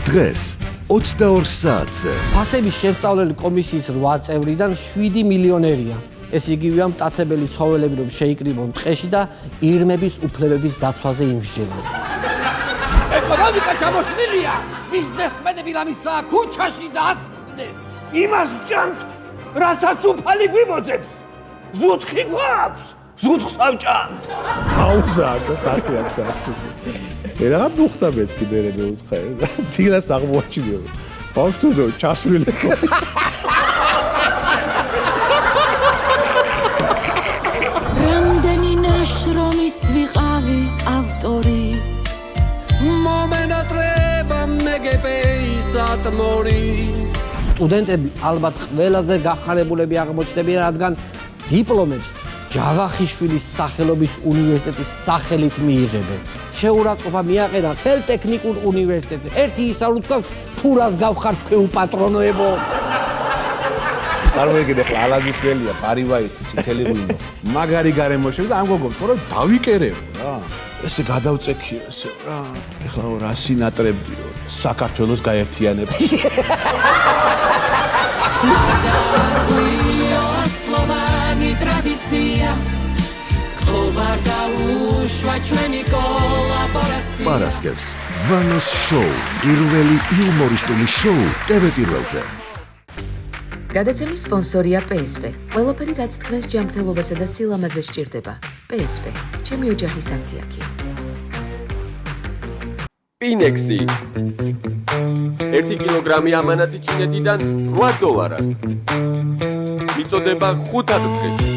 დღეს 22 საათზე. ფასების შესწავლელი კომისიის 8 წევრიდან 7 მილიონერია. ეს იგივეა მტაცებელი ცხოველები, რომ შეიკრიბონ ტყეში და ირმების უფლებების დაცვაზე იმსჯელონ. ეკონომიკა ჩამოშლილია. ბიზნესმენები ლამისაა ქუჩაში დასკდნენ. იმას ვჭამთ, რასაც უფალი გვიმოძებს. ზუთხი გვაქვს, ზუთხს ავჭამთ. აუზა და საქმე აქვს ახსოვს. რა მოხდა მეთქი მე მეუთხე და დილას აღმოაჩინე. ბავშვთო ჩასვლილი. რამდენი ნაშრომის ვიყავი ავტორი მომენატრება მეგეპეის ატმორი სტუდენტები ალბათ ყველაზე გახარებულები აღმოჩნდებიან, რადგან დიპლომებს ჯავახიშვილის სახელობის უნივერსიტეტის სახელით მიიღებენ. შეურაცხყოფა მიაყენა თელ ტექნიკურ უნივერსიტეტზე. ერთი ისაუბრებს, ფულას გავხარ თქვენ უპატრონოებო. წარმოიდგინე ახლა ალადის ველია, პარივაიტი, წითელი ღვინო. მაგარი გარემო შევიდა ამ გოგოს, რომ დავიკერეო რა. ესე გადავწექიო ესე რა. ეხლა რა სინატრებდიო. საქართველოს გაერთიანებს. სლოვანი ტრადიცია ხوار დაუშვა ჩვენი კოლაბორაცია პარასკევს ვანოს შოუ, პირველი იუმორისტული შოუ TV პირველზე. გადაცემის სპონსორია PSP. ყველაფერი რაც თქვენს ჯანმრთელობასა და სილამაზეს სჭირდება. PSP. ჩემი ოჯახის აფთიაქი. Pinexi 1 კილოგრამი ამანათი ჩინეთიდან $8. მიწოდება 5 დღეში.